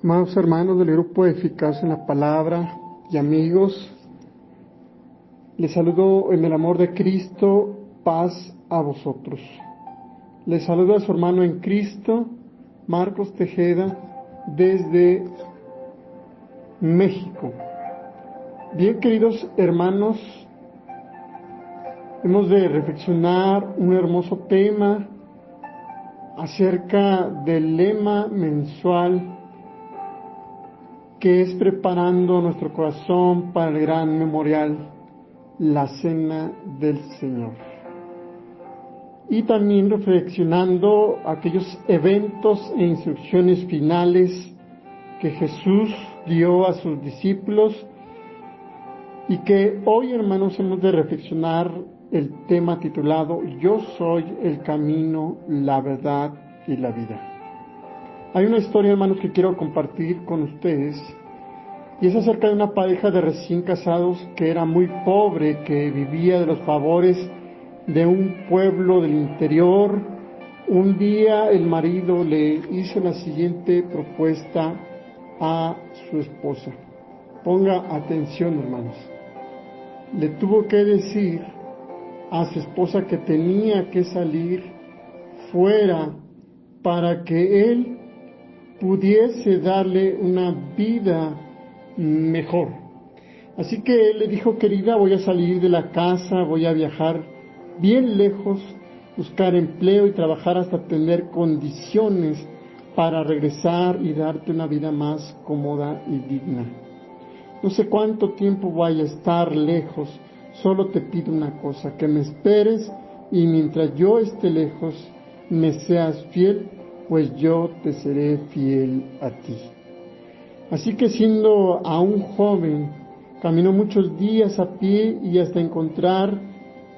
Amados hermanos del Grupo Eficaz en la Palabra y amigos, les saludo en el amor de Cristo, paz a vosotros. Les saludo a su hermano en Cristo, Marcos Tejeda, desde México. Bien, queridos hermanos, hemos de reflexionar un hermoso tema acerca del lema mensual que es preparando nuestro corazón para el gran memorial, la Cena del Señor. Y también reflexionando aquellos eventos e instrucciones finales que Jesús dio a sus discípulos y que hoy, hermanos, hemos de reflexionar el tema titulado Yo soy el camino, la verdad y la vida. Hay una historia, hermanos, que quiero compartir con ustedes, y es acerca de una pareja de recién casados que era muy pobre, que vivía de los favores de un pueblo del interior. Un día el marido le hizo la siguiente propuesta a su esposa. Ponga atención, hermanos. Le tuvo que decir a su esposa que tenía que salir fuera para que él pudiese darle una vida mejor. Así que él le dijo: querida, voy a salir de la casa, voy a viajar bien lejos, buscar empleo y trabajar hasta tener condiciones para regresar y darte una vida más cómoda y digna. No sé cuánto tiempo vaya a estar lejos, solo te pido una cosa, que me esperes y mientras yo esté lejos me seas fiel, pues yo te seré fiel a ti. Así que siendo aún joven, caminó muchos días a pie y hasta encontrar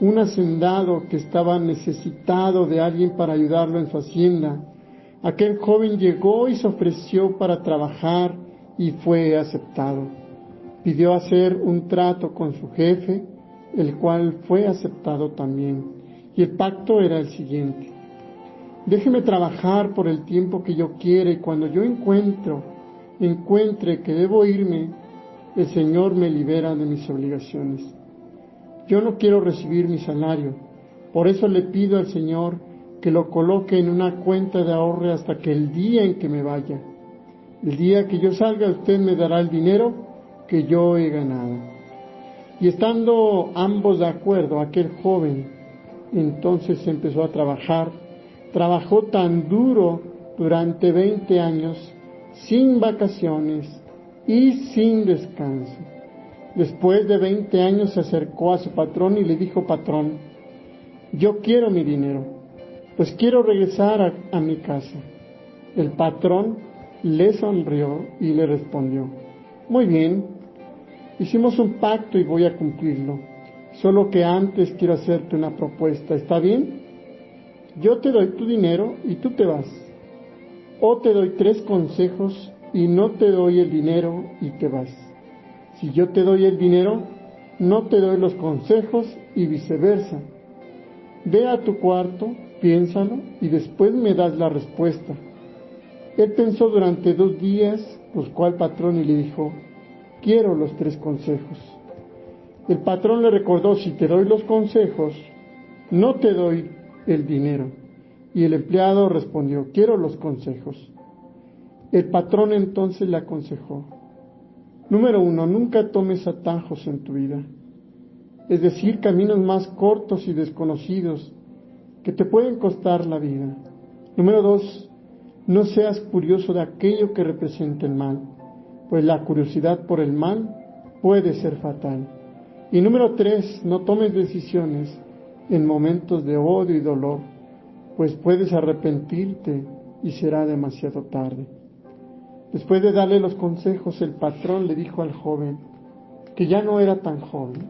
un hacendado que estaba necesitado de alguien para ayudarlo en su hacienda. Aquel joven llegó y se ofreció para trabajar y fue aceptado. Pidió hacer un trato con su jefe, el cual fue aceptado también. Y el pacto era el siguiente: déjeme trabajar por el tiempo que yo quiera y cuando yo encuentre que debo irme, el Señor me libera de mis obligaciones. Yo no quiero recibir mi salario, por eso le pido al Señor que lo coloque en una cuenta de ahorro hasta que el día en que me vaya. El día que yo salga, usted me dará el dinero que yo he ganado. Y estando ambos de acuerdo, aquel joven entonces empezó a trabajar. Trabajó tan duro durante 20 años, sin vacaciones y sin descanso. Después de 20 años se acercó a su patrón y le dijo: patrón, yo quiero mi dinero, pues quiero regresar a mi casa. El patrón le sonrió y le respondió: muy bien, hicimos un pacto y voy a cumplirlo, solo que antes quiero hacerte una propuesta, ¿está bien? Yo te doy tu dinero y tú te vas. O te doy 3 consejos y no te doy el dinero y te vas. Si yo te doy el dinero, no te doy los consejos y viceversa. Ve a tu cuarto, piénsalo y después me das la respuesta. Él pensó durante 2 días, buscó al patrón y le dijo: quiero los 3 consejos. El patrón le recordó: si te doy los consejos, no te doy el dinero. Y el empleado respondió: quiero los consejos. El patrón entonces le aconsejó: número 1, nunca tomes atajos en tu vida, es decir, caminos más cortos y desconocidos que te pueden costar la vida. Número 2, no seas curioso de aquello que representa el mal, pues la curiosidad por el mal puede ser fatal. Y número 3, no tomes decisiones en momentos de odio y dolor, pues puedes arrepentirte y será demasiado tarde. Después de darle los consejos, el patrón le dijo al joven, que ya no era tan joven: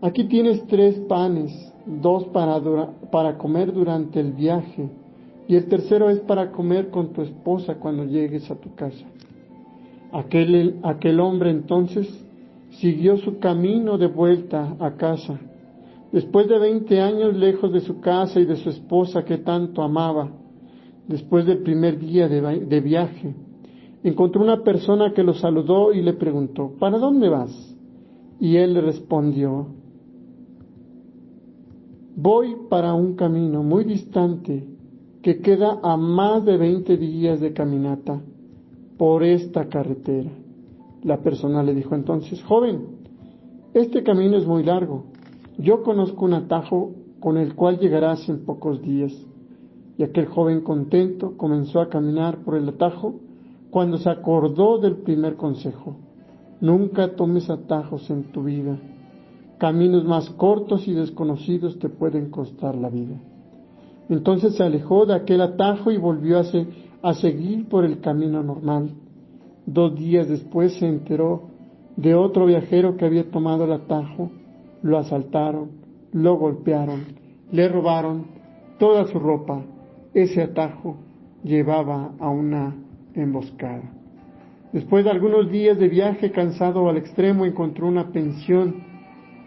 aquí tienes 3 panes, 2 para comer durante el viaje, y el tercero es para comer con tu esposa cuando llegues a tu casa. Aquel hombre entonces siguió su camino de vuelta a casa. Después de 20 años lejos de su casa y de su esposa que tanto amaba, después del primer día de viaje, encontró una persona que lo saludó y le preguntó: ¿para dónde vas? Y él le respondió: voy para un camino muy distante que queda a más de 20 días de caminata por esta carretera. La persona le dijo entonces: joven, este camino es muy largo. Yo conozco un atajo con el cual llegarás en pocos días. Y aquel joven contento comenzó a caminar por el atajo cuando se acordó del primer consejo: nunca tomes atajos en tu vida. Caminos más cortos y desconocidos te pueden costar la vida. Entonces se alejó de aquel atajo y volvió a seguir por el camino normal. 2 días después se enteró de otro viajero que había tomado el atajo. Lo asaltaron, lo golpearon, le robaron toda su ropa. Ese atajo llevaba a una emboscada. Después de algunos días de viaje, cansado al extremo, encontró una pensión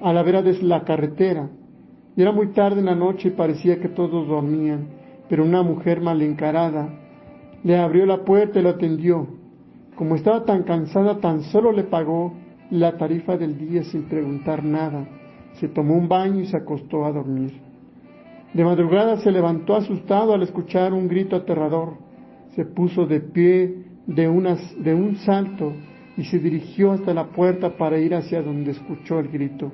a la vera de la carretera. Y era muy tarde en la noche y parecía que todos dormían, pero una mujer mal encarada le abrió la puerta y lo atendió. Como estaba tan cansada, tan solo le pagó la tarifa del día sin preguntar nada. Se tomó un baño y se acostó a dormir. De madrugada se levantó asustado al escuchar un grito aterrador. Se puso de pie de un salto y se dirigió hasta la puerta para ir hacia donde escuchó el grito.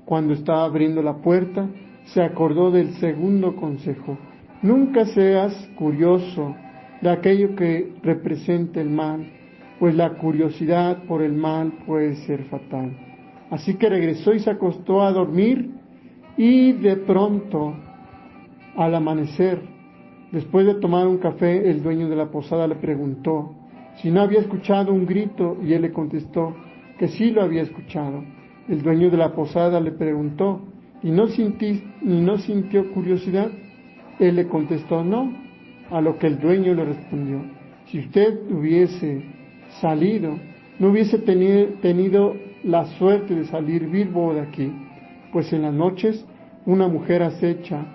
Cuando estaba abriendo la puerta, se acordó del segundo consejo: nunca seas curioso de aquello que representa el mal, pues la curiosidad por el mal puede ser fatal. Así que regresó y se acostó a dormir, y de pronto, al amanecer, después de tomar un café, el dueño de la posada le preguntó si no había escuchado un grito, y él le contestó que sí lo había escuchado. El dueño de la posada le preguntó: ¿y no sintió curiosidad? Él le contestó: no. A lo que el dueño le respondió: si usted hubiese salido, no hubiese tenido la suerte de salir vivo de aquí, pues en las noches una mujer acecha,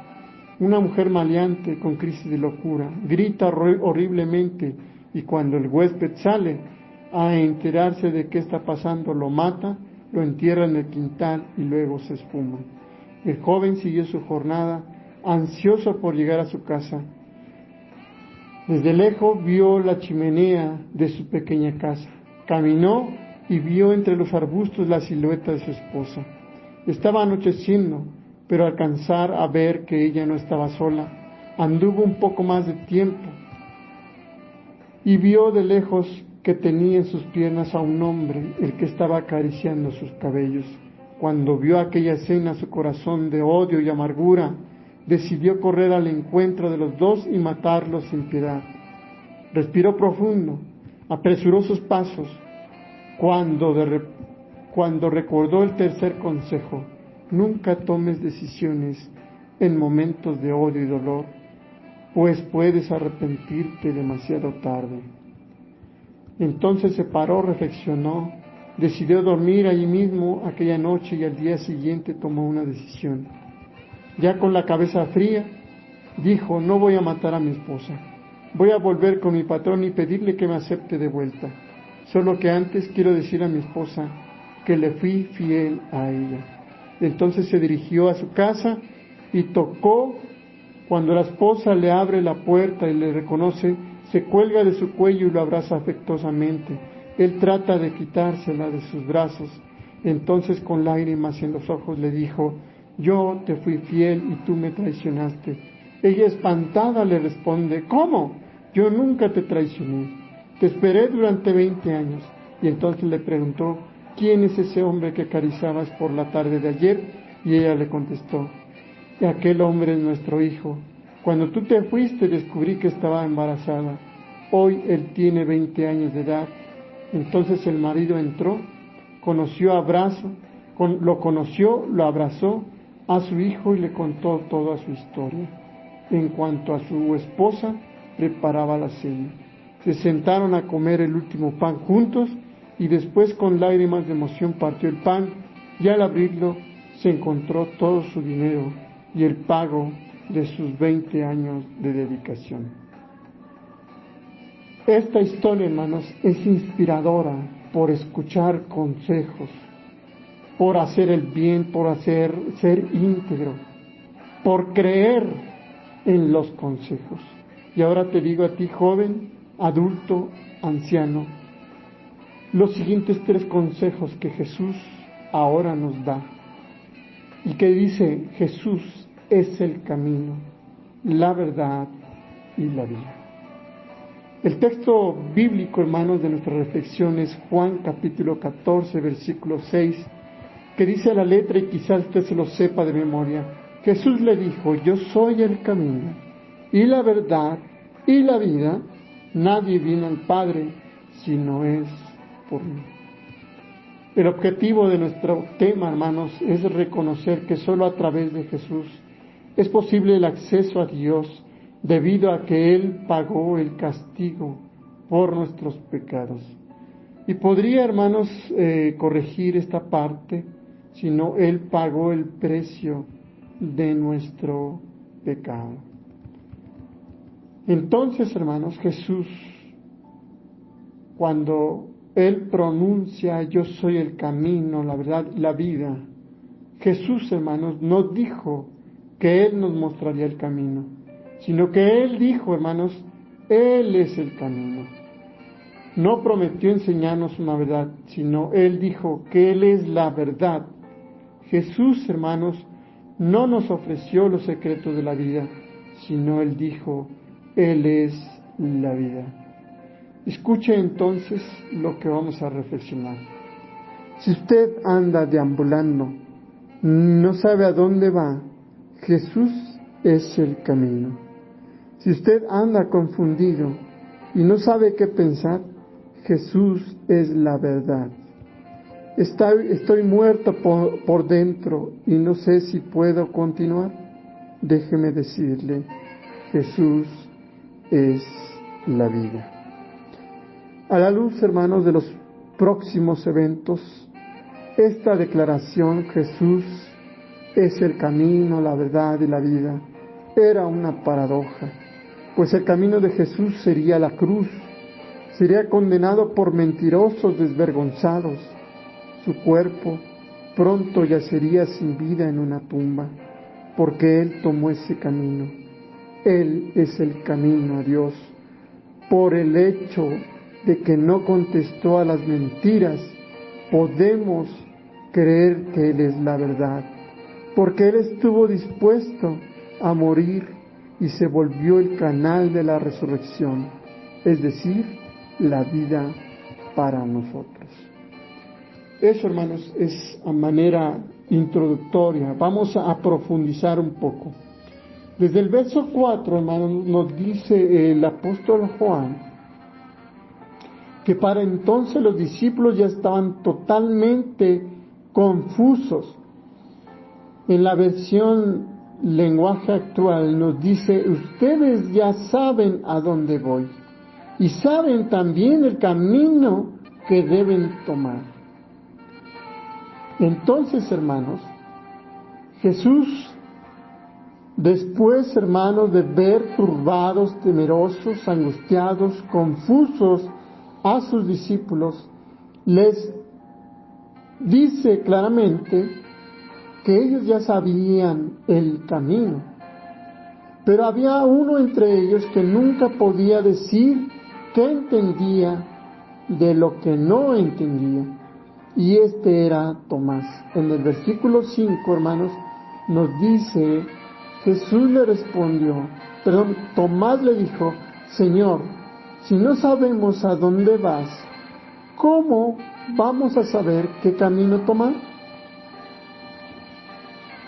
una mujer maleante con crisis de locura, grita horriblemente, y cuando el huésped sale a enterarse de qué está pasando, lo mata, lo entierra en el quintal y luego se esfuma. El joven siguió su jornada, ansioso por llegar a su casa. Desde lejos vio la chimenea de su pequeña casa. Caminó y vio entre los arbustos la silueta de su esposa. Estaba anocheciendo, pero al alcanzar a ver que ella no estaba sola, anduvo un poco más de tiempo y vio de lejos que tenía en sus piernas a un hombre, el que estaba acariciando sus cabellos. Cuando vio aquella escena, su corazón de odio y amargura decidió correr al encuentro de los dos y matarlos sin piedad. Respiró profundo, apresuró sus pasos, cuando recordó el tercer consejo: nunca tomes decisiones en momentos de odio y dolor, pues puedes arrepentirte demasiado tarde. Entonces se paró, reflexionó, decidió dormir allí mismo aquella noche y al día siguiente tomó una decisión. Ya con la cabeza fría, dijo: no voy a matar a mi esposa, voy a volver con mi patrón y pedirle que me acepte de vuelta. Solo que antes quiero decir a mi esposa que le fui fiel a ella. Entonces se dirigió a su casa y tocó. Cuando la esposa le abre la puerta y le reconoce, se cuelga de su cuello y lo abraza afectuosamente. Él trata de quitársela de sus brazos. Entonces, con lágrimas en los ojos, le dijo: yo te fui fiel y tú me traicionaste. Ella, espantada, le responde: ¿cómo? Yo nunca te traicioné. Te esperé durante 20 años. Y entonces le preguntó: ¿quién es ese hombre que acariciabas por la tarde de ayer? Y ella le contestó: y aquel hombre es nuestro hijo. Cuando tú te fuiste descubrí que estaba embarazada. Hoy él tiene 20 años de edad. Entonces el marido entró, lo abrazó a su hijo y le contó toda su historia. En cuanto a su esposa, preparaba la cena. Se sentaron a comer el último pan juntos y después, con lágrimas de emoción, partió el pan, y al abrirlo se encontró todo su dinero y el pago de sus 20 años de dedicación. Esta historia, hermanos, es inspiradora por escuchar consejos, por hacer el bien, por ser íntegro, por creer en los consejos. Y ahora te digo a ti, joven, adulto, anciano, los siguientes 3 consejos que Jesús ahora nos da. Y que dice: Jesús es el camino, la verdad y la vida. El texto bíblico, hermanos, de nuestra reflexión es Juan capítulo 14, versículo 6, que dice a la letra, y quizás usted se lo sepa de memoria: Jesús le dijo: yo soy el camino y la verdad y la vida, nadie viene al Padre si no es por mí. El objetivo de nuestro tema, hermanos, es reconocer que solo a través de Jesús es posible el acceso a Dios, debido a que Él pagó el castigo por nuestros pecados. Y podría, hermanos, corregir esta parte, sino Él pagó el precio de nuestro pecado. Entonces, hermanos, Jesús, cuando Él pronuncia: yo soy el camino, la verdad y la vida, Jesús, hermanos, no dijo que Él nos mostraría el camino, sino que Él dijo, hermanos, Él es el camino. No prometió enseñarnos una verdad, sino Él dijo que Él es la verdad. Jesús, hermanos, no nos ofreció los secretos de la vida, sino Él dijo: Él es la vida. Escuche entonces lo que vamos a reflexionar. Si usted anda deambulando, no sabe a dónde va, Jesús es el camino. Si usted anda confundido y no sabe qué pensar, Jesús es la verdad. Estoy muerto por dentro y no sé si puedo continuar. Déjeme decirle: Jesús es la vida. A la luz, hermanos, de los próximos eventos, esta declaración: Jesús es el camino, la verdad y la vida, era una paradoja, pues el camino de Jesús sería la cruz, sería condenado por mentirosos desvergonzados. Su cuerpo pronto yacería sin vida en una tumba, porque Él tomó ese camino. Él es el camino a Dios. Por el hecho de que no contestó a las mentiras, podemos creer que Él es la verdad, porque Él estuvo dispuesto a morir y se volvió el canal de la resurrección, es decir, la vida para nosotros. Eso, hermanos, es a manera introductoria. Vamos a profundizar un poco. Desde el verso 4, hermanos, nos dice el apóstol Juan que para entonces los discípulos ya estaban totalmente confusos. En la versión lenguaje actual nos dice: ustedes ya saben a dónde voy y saben también el camino que deben tomar. Entonces, hermanos, Jesús, después, hermanos, de ver turbados, temerosos, angustiados, confusos a sus discípulos, les dice claramente que ellos ya sabían el camino, pero había uno entre ellos que nunca podía decir qué entendía de lo que no entendía, y este era Tomás. En el versículo 5, hermanos, nos dice: Jesús le respondió, Tomás le dijo: Señor, si no sabemos a dónde vas, ¿cómo vamos a saber qué camino tomar?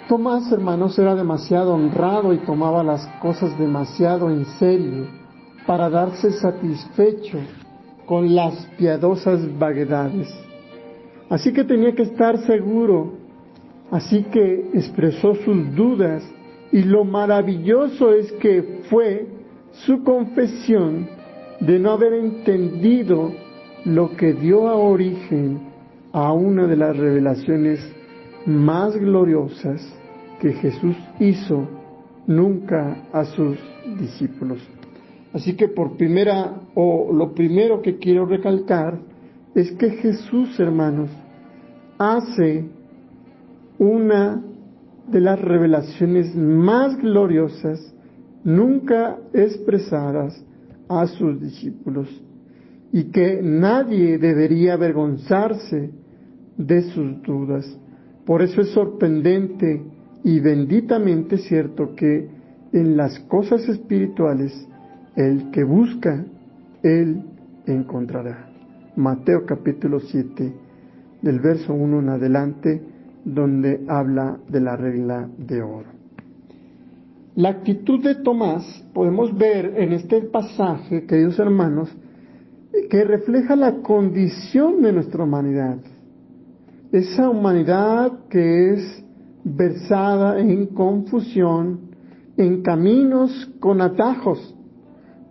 Tomás, hermanos, era demasiado honrado y tomaba las cosas demasiado en serio para darse satisfecho con las piadosas vaguedades. Así que tenía que estar seguro, así que expresó sus dudas, y lo maravilloso es que fue su confesión de no haber entendido lo que dio a origen a una de las revelaciones más gloriosas que Jesús hizo nunca a sus discípulos. Así que lo primero que quiero recalcar es que Jesús, hermanos, hace una de las revelaciones más gloriosas nunca expresadas a sus discípulos, y que nadie debería avergonzarse de sus dudas. Por eso es sorprendente y benditamente cierto que en las cosas espirituales el que busca, él encontrará. Mateo capítulo 7, del verso 1 en adelante, donde habla de la regla de oro. La actitud de Tomás podemos ver en este pasaje, queridos hermanos, que refleja la condición de nuestra humanidad. Esa humanidad que es versada en confusión, en caminos con atajos.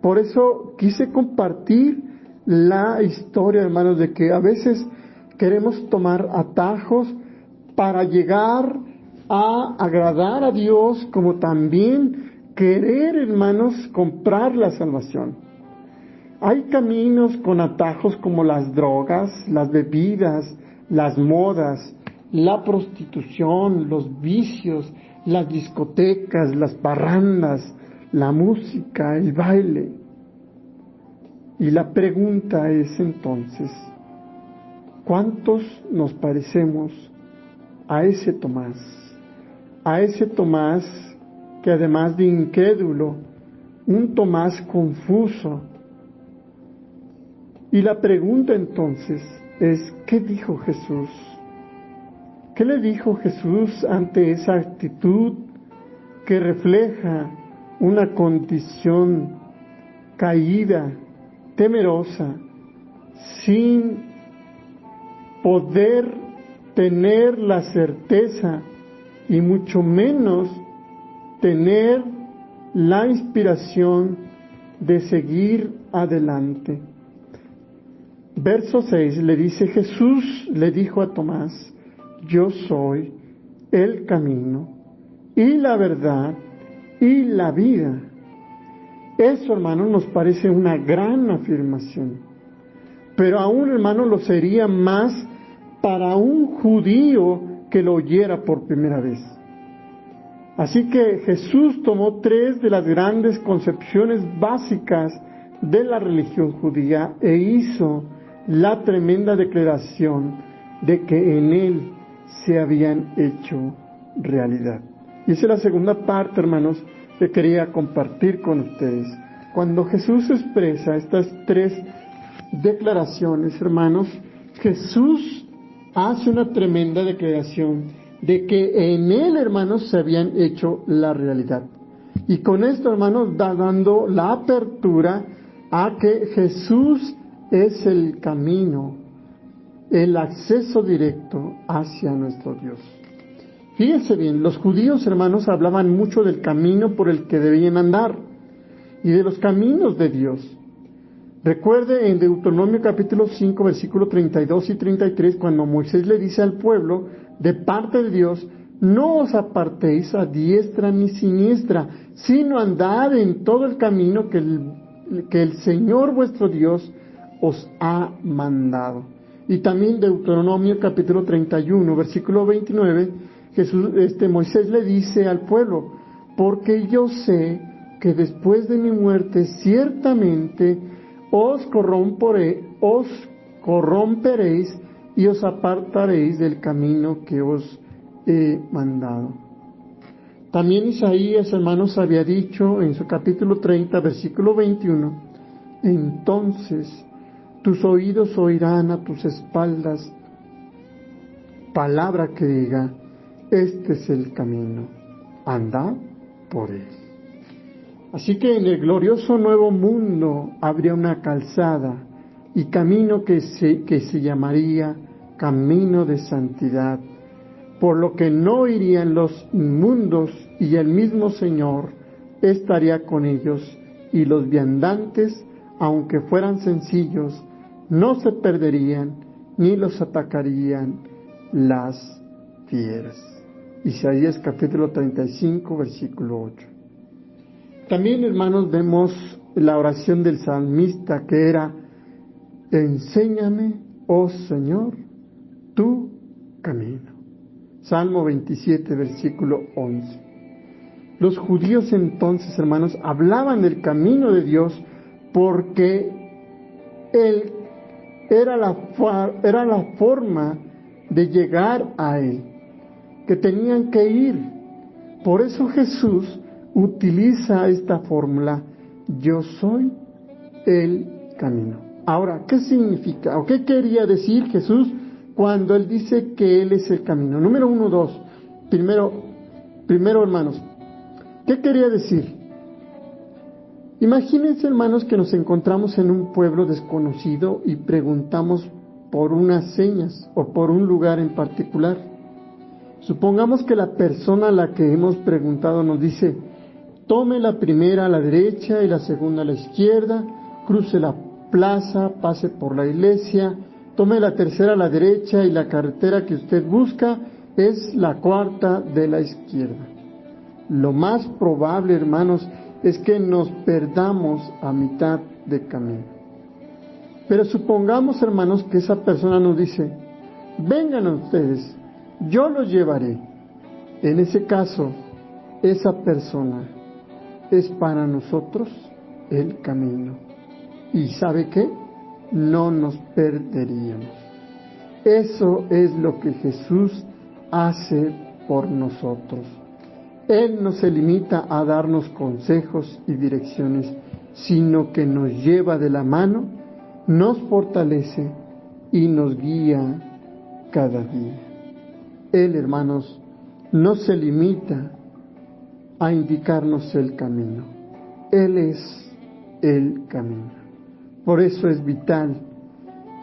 Por eso quise compartir la historia, hermanos, de que a veces queremos tomar atajos para llegar a agradar a Dios, como también querer, hermanos, comprar la salvación. Hay caminos con atajos como las drogas, las bebidas, las modas, la prostitución, los vicios, las discotecas, las parrandas, la música, el baile. Y la pregunta es entonces, ¿cuántos nos parecemos a ese Tomás? A ese Tomás que además de incrédulo, un Tomás confuso. Y la pregunta entonces es, ¿qué dijo Jesús? ¿Qué le dijo Jesús ante esa actitud que refleja una condición caída, temerosa, sin poder tener la certeza y mucho menos tener la inspiración de seguir adelante? Verso 6 le dice, Jesús le dijo a Tomás, yo soy el camino y la verdad y la vida. Eso, hermano, nos parece una gran afirmación, pero aún, hermano, lo sería más para un judío que lo oyera por primera vez. Así que Jesús tomó tres de las grandes concepciones básicas de la religión judía e hizo la tremenda declaración de que en Él se habían hecho realidad. Y esa es la segunda parte, hermanos, que quería compartir con ustedes. Cuando Jesús expresa estas tres declaraciones, hermanos, Jesús hace una tremenda declaración de que en Él, hermanos, se habían hecho la realidad. Y con esto, hermanos, está dando la apertura a que Jesús es el camino, el acceso directo hacia nuestro Dios. Fíjense bien, los judíos, hermanos, hablaban mucho del camino por el que debían andar y de los caminos de Dios. Recuerde en Deuteronomio capítulo 5, versículos 32 y 33, cuando Moisés le dice al pueblo, de parte de Dios, no os apartéis a diestra ni siniestra, sino andad en todo el camino que el Señor vuestro Dios os ha mandado. Y también Deuteronomio capítulo 31, versículo 29, Moisés le dice al pueblo, porque yo sé que después de mi muerte ciertamente os corromperéis y os apartaréis del camino que os he mandado. También Isaías, hermanos, había dicho en su capítulo 30, versículo 21, entonces tus oídos oirán a tus espaldas palabra que diga, este es el camino, andad por él. Así que en el glorioso nuevo mundo habría una calzada y camino que se llamaría camino de santidad, por lo que no irían los inmundos y el mismo Señor estaría con ellos y los viandantes, aunque fueran sencillos, no se perderían ni los atacarían las fieras. Isaías capítulo 35, versículo 8. También, hermanos, vemos la oración del salmista, que era: enséñame, oh Señor, tu camino. Salmo 27, versículo 11. Los judíos entonces, hermanos, hablaban del camino de Dios porque Él era la forma de llegar a Él, que tenían que ir. Por eso Jesús utiliza esta fórmula: yo soy el camino. Ahora, ¿qué significa o qué quería decir Jesús cuando Él dice que Él es el camino? Número 1, 2. Primero, hermanos, ¿qué quería decir? Imagínense, hermanos, que nos encontramos en un pueblo desconocido y preguntamos por unas señas o por un lugar en particular. Supongamos que la persona a la que hemos preguntado nos dice: tome la primera a la derecha y la segunda a la izquierda, cruce la plaza, pase por la iglesia, tome la tercera a la derecha y la carretera que usted busca es la cuarta de la izquierda. Lo más probable, hermanos, es que nos perdamos a mitad de camino. Pero supongamos, hermanos, que esa persona nos dice: vengan ustedes, yo los llevaré. En ese caso, esa persona es para nosotros el camino. ¿Y sabe qué? No nos perderíamos. Eso es lo que Jesús hace por nosotros. Él no se limita a darnos consejos y direcciones, sino que nos lleva de la mano, nos fortalece y nos guía cada día. Él, hermanos, no se limita a indicarnos el camino. Él es el camino. Por eso es vital,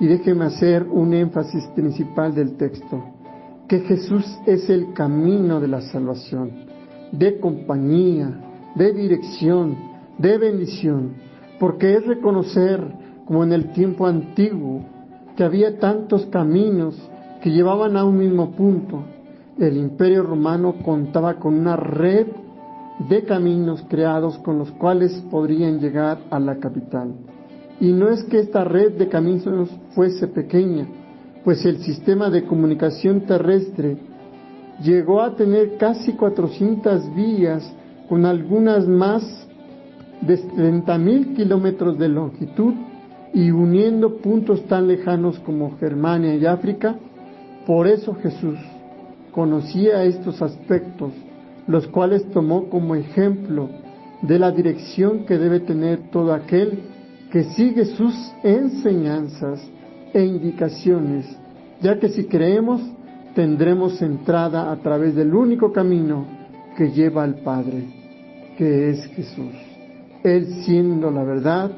y déjeme hacer un énfasis principal del texto, que Jesús es el camino de la salvación, de compañía, de dirección, de bendición, porque es reconocer, como en el tiempo antiguo, que había tantos caminos que llevaban a un mismo punto. El Imperio Romano contaba con una red de caminos creados con los cuales podrían llegar a la capital. Y no es que esta red de caminos fuese pequeña, pues el sistema de comunicación terrestre llegó a tener casi 400 vías, con algunas más de 30,000 kilómetros de longitud, y uniendo puntos tan lejanos como Germania y África. Por eso Jesús conocía estos aspectos, los cuales tomó como ejemplo de la dirección que debe tener todo aquel que sigue sus enseñanzas e indicaciones, ya que si creemos, tendremos entrada a través del único camino que lleva al Padre, que es Jesús. Él siendo la verdad,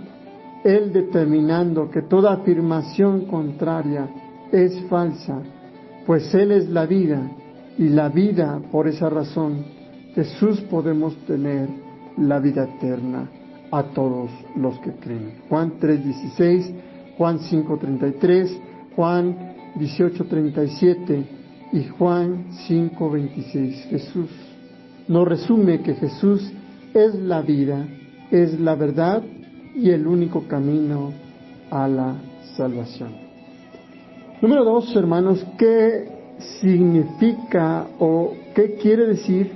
Él determinando que toda afirmación contraria es falsa, pues Él es la vida, y la vida, por esa razón, Jesús podemos tener la vida eterna a todos los que creen. Juan 3:16, Juan 5:33, Juan 18:37 y Juan 5:26. Jesús nos resume que Jesús es la vida, es la verdad y el único camino a la salvación. Número 2, hermanos, ¿qué significa o qué quiere decir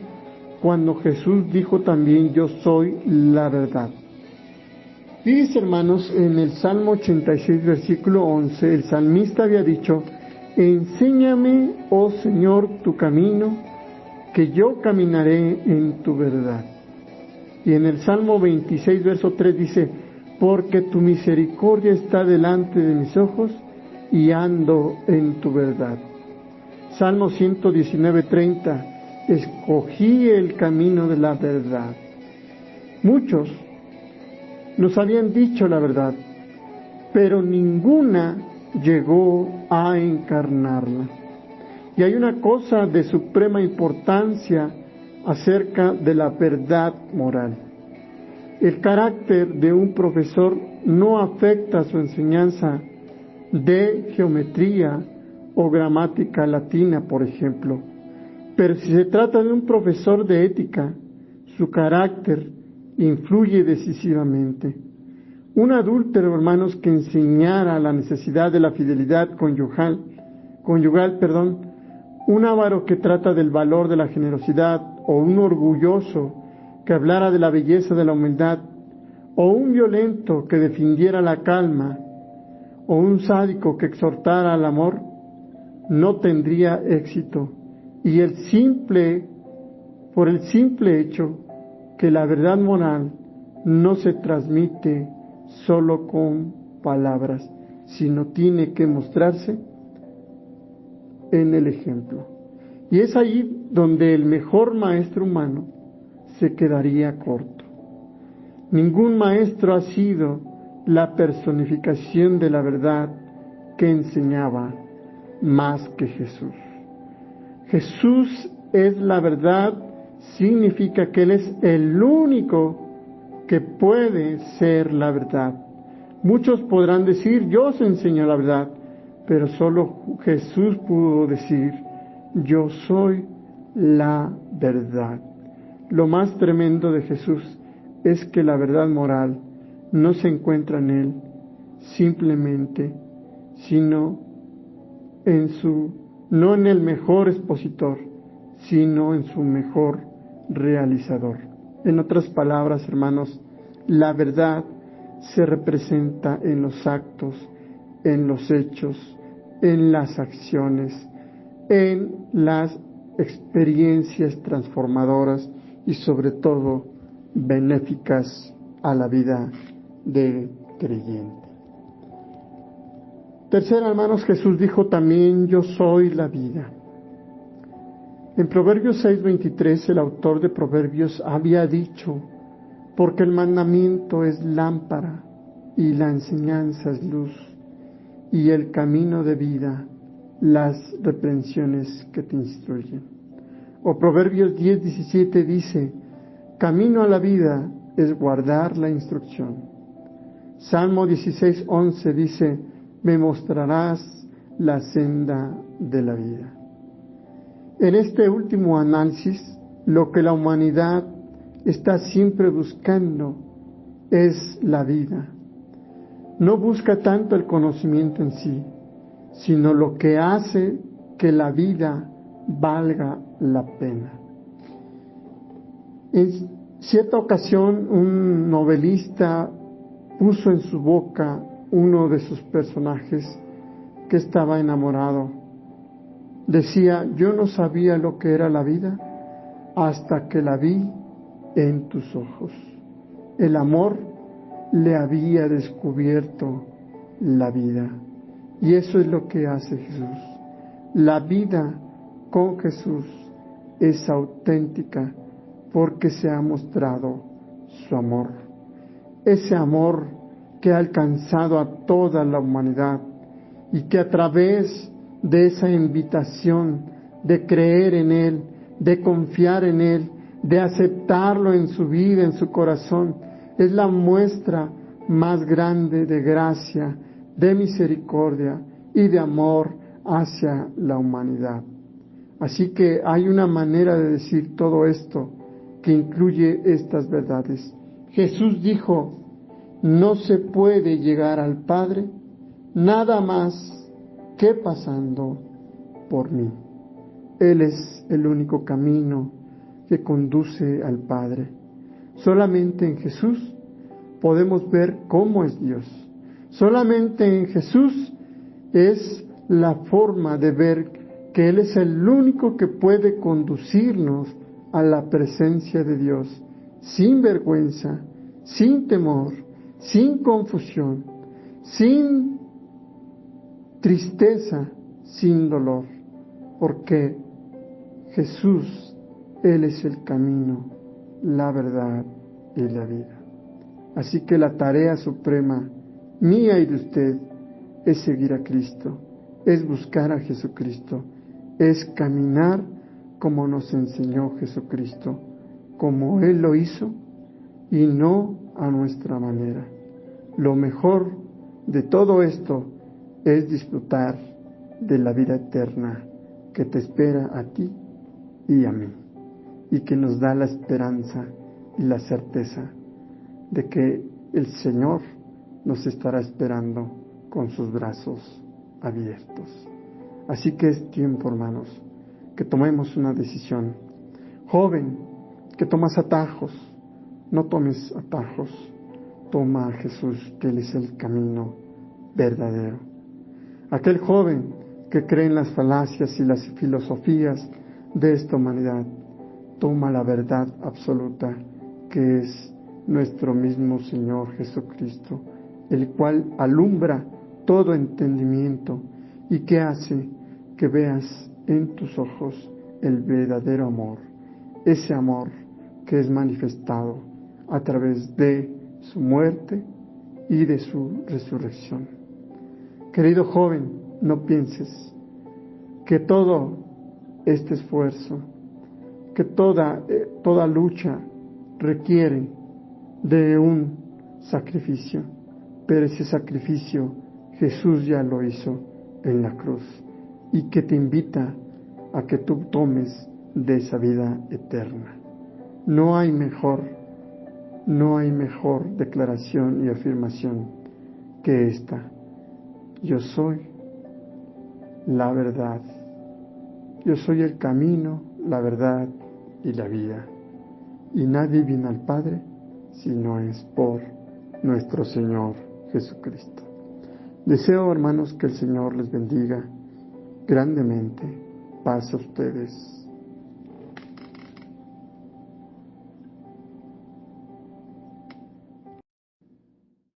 cuando Jesús dijo también: yo soy la verdad? Dice, hermanos, en el Salmo 86, versículo 11, el salmista había dicho: enséñame, oh Señor, tu camino, que yo caminaré en tu verdad. Y en el Salmo 26, verso 3 dice: porque tu misericordia está delante de mis ojos y ando en tu verdad. Salmo 119, 30: escogí el camino de la verdad. Muchos nos habían dicho la verdad, pero ninguna llegó a encarnarla. Y hay una cosa de suprema importancia acerca de la verdad moral. El carácter de un profesor no afecta su enseñanza de geometría o gramática latina, por ejemplo. Pero si se trata de un profesor de ética, su carácter influye decisivamente. Un adúltero, hermanos, que enseñara la necesidad de la fidelidad conyugal, un avaro que trata del valor de la generosidad, o un orgulloso que hablara de la belleza de la humildad, o un violento que defendiera la calma, o un sádico que exhortara al amor, no tendría éxito, y por el simple hecho que la verdad moral no se transmite solo con palabras, sino tiene que mostrarse en el ejemplo. Y es ahí donde el mejor maestro humano se quedaría corto. Ningún maestro ha sido la personificación de la verdad que enseñaba más que Jesús. Jesús es la verdad, significa que Él es el único que puede ser la verdad. Muchos podrán decir, yo os enseño la verdad, pero solo Jesús pudo decir, yo soy la verdad. Lo más tremendo de Jesús es que la verdad moral no se encuentra en Él simplemente, sino no en el mejor expositor, sino en su mejor realizador. En otras palabras, hermanos, la verdad se representa en los actos, en los hechos, en las acciones, en las experiencias transformadoras y sobre todo benéficas a la vida del creyente. Tercero, hermanos, Jesús dijo también, yo soy la vida. En Proverbios 6:23, el autor de Proverbios había dicho, porque el mandamiento es lámpara y la enseñanza es luz, y el camino de vida, las reprensiones que te instruyen. O Proverbios 10:17 dice, camino a la vida es guardar la instrucción. Salmo 16:11 dice, me mostrarás la senda de la vida. En este último análisis, lo que la humanidad está siempre buscando es la vida. No busca tanto el conocimiento en sí, sino lo que hace que la vida valga la pena. En cierta ocasión, un novelista puso en su boca uno de sus personajes que estaba enamorado. Decía, yo no sabía lo que era la vida hasta que la vi en tus ojos. El amor le había descubierto la vida. Y eso es lo que hace Jesús. La vida con Jesús es auténtica porque se ha mostrado su amor. Ese amor que ha alcanzado a toda la humanidad y que a través de esa invitación de creer en Él, de confiar en Él, de aceptarlo en su vida, en su corazón, es la muestra más grande de gracia, de misericordia y de amor hacia la humanidad. Así que hay una manera de decir todo esto que incluye estas verdades. Jesús dijo, no se puede llegar al Padre nada más que pasando por mí. Él es el único camino que conduce al Padre. Solamente en Jesús podemos ver cómo es Dios. Solamente en Jesús es la forma de ver que Él es el único que puede conducirnos a la presencia de Dios, sin vergüenza, sin temor, sin confusión, sin tristeza, sin dolor, porque Jesús, Él es el camino, la verdad y la vida. Así que la tarea suprema, mía y de usted, es seguir a Cristo, es buscar a Jesucristo, es caminar como nos enseñó Jesucristo, como Él lo hizo y no a nuestra manera. Lo mejor de todo esto es disfrutar de la vida eterna que te espera a ti y a mí, y que nos da la esperanza y la certeza de que el Señor nos estará esperando con sus brazos abiertos. Así que es tiempo, hermanos, que tomemos una decisión. Joven, que tomas atajos, no tomes atajos. Toma a Jesús, que Él es el camino verdadero. Aquel joven que cree en las falacias y las filosofías de esta humanidad, toma la verdad absoluta, que es nuestro mismo Señor Jesucristo, el cual alumbra todo entendimiento y que hace que veas en tus ojos el verdadero amor, ese amor que es manifestado a través de su muerte y de su resurrección. Querido joven, no pienses que todo este esfuerzo, que toda lucha requiere de un sacrificio, pero ese sacrificio Jesús ya lo hizo en la cruz y que te invita a que tú tomes de esa vida eterna. No hay mejor declaración y afirmación que esta. Yo soy la verdad. Yo soy el camino, la verdad y la vida. Y nadie viene al Padre si no es por nuestro Señor Jesucristo. Deseo, hermanos, que el Señor les bendiga grandemente. Paz a ustedes.